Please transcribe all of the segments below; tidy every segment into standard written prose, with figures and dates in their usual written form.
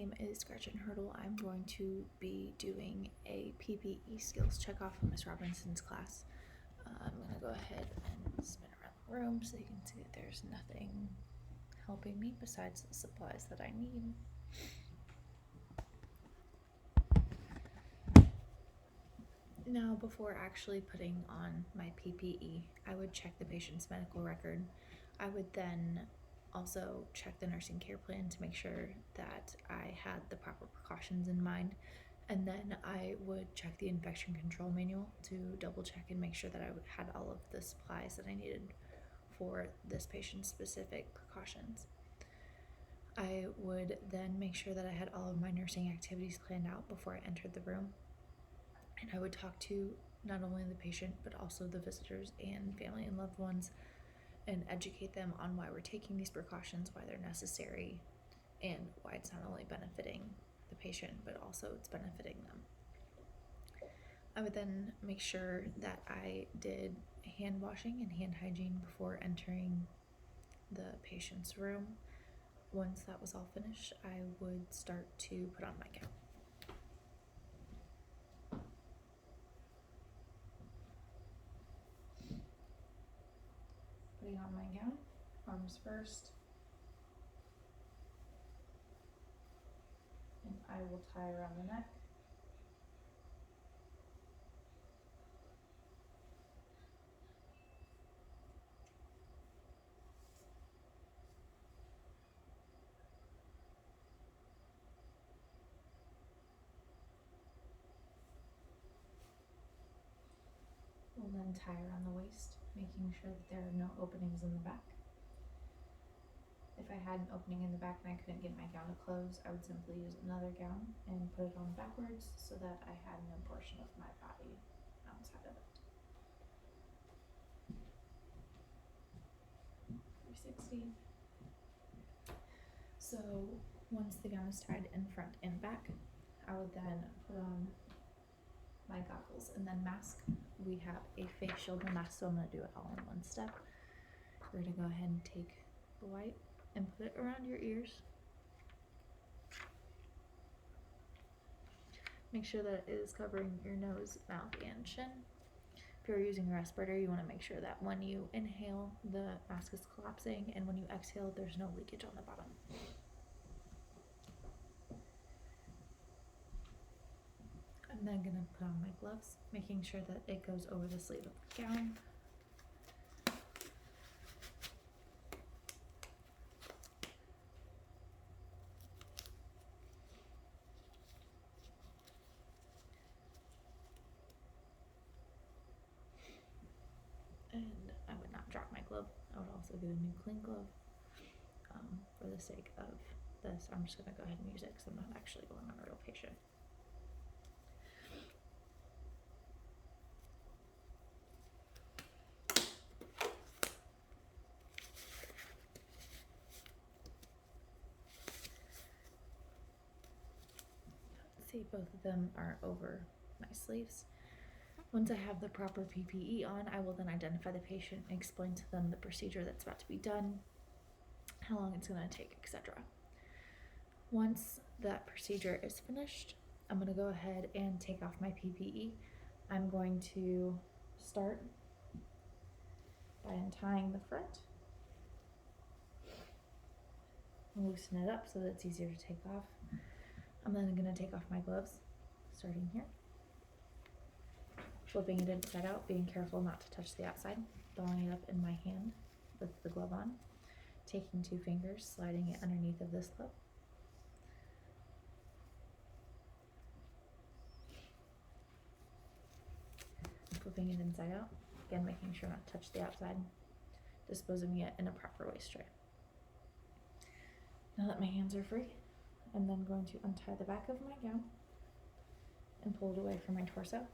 My name is Gretchen Hurdle. I'm going to be doing a PPE Skills Check off of Miss Robinson's class. I'm going to go ahead and spin around the room so you can see that there's nothing helping me besides the supplies that I need. Now, before actually putting on my PPE, I would check the patient's medical record. I would then also check the nursing care plan to make sure that I had the proper precautions in mind. And then I would check the infection control manual to double check and make sure that I had all of the supplies that I needed for this patient's specific precautions. I would then make sure that I had all of my nursing activities planned out before I entered the room. And I would talk to not only the patient, but also the visitors and family and loved ones and educate them on why we're taking these precautions, why they're necessary, and why it's not only benefiting the patient, but also it's benefiting them. I would then make sure that I did hand washing and hand hygiene before entering the patient's room. Once that was all finished, I would start to put on my gown. Putting on my gown, arms first, and I will tie around the neck. We'll then tie around the waist, making sure that there are no openings in the back. If I had an opening in the back and I couldn't get my gown to close, I would simply use another gown and put it on backwards so that I had no portion of my body outside of it. 360. So once the gown is tied in front and back, I would then put on my goggles and then mask. We have a face shield and mask, so I'm going to do it all in one step. We're going to go ahead and take the white and put it around your ears. Make sure that it is covering your nose, mouth, and chin. If you're using a respirator, you want to make sure that when you inhale, the mask is collapsing, and when you exhale, there's no leakage on the bottom. I'm then going to put on my gloves, making sure that it goes over the sleeve of the gown. And I would not drop my glove. I would also get a new clean glove. For the sake of this, I'm just going to go ahead and use it because I'm not actually going on a real patient. See, both of them are over my sleeves. Once I have the proper PPE on, I will then identify the patient and explain to them the procedure that's about to be done, how long it's going to take, etc. Once that procedure is finished, I'm going to go ahead and take off my PPE. I'm going to start by untying the front, loosen it up so that it's easier to take off. I'm then going to take off my gloves, starting here, flipping it inside out, being careful not to touch the outside, balling it up in my hand with the glove on, taking 2 fingers, sliding it underneath of this glove, flipping it inside out, again making sure not to touch the outside, disposing it in a proper waist tray. Now that my hands are free, I'm then going to untie the back of my gown and pull it away from my torso,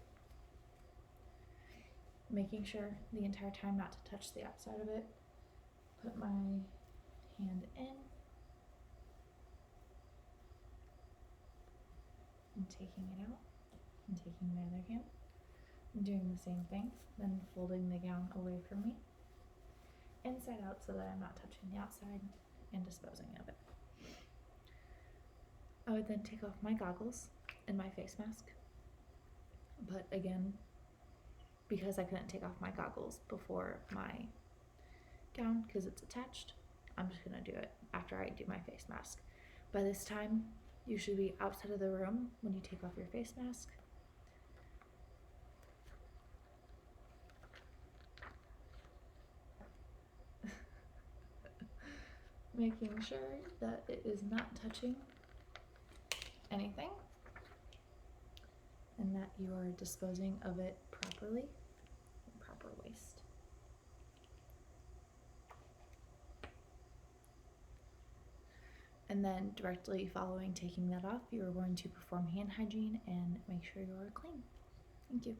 making sure the entire time not to touch the outside of it. Put my hand in and taking it out and taking my other hand and doing the same thing, then folding the gown away from me inside out so that I'm not touching the outside and disposing of it. I would then take off my goggles and my face mask. But again, because I couldn't take off my goggles before my gown because it's attached, I'm just gonna do it after I do my face mask. By this time, you should be outside of the room when you take off your face mask. Making sure that it is not touching anything and that you are disposing of it properly. Proper waste. And then directly following taking that off, you are going to perform hand hygiene and make sure you are clean. Thank you.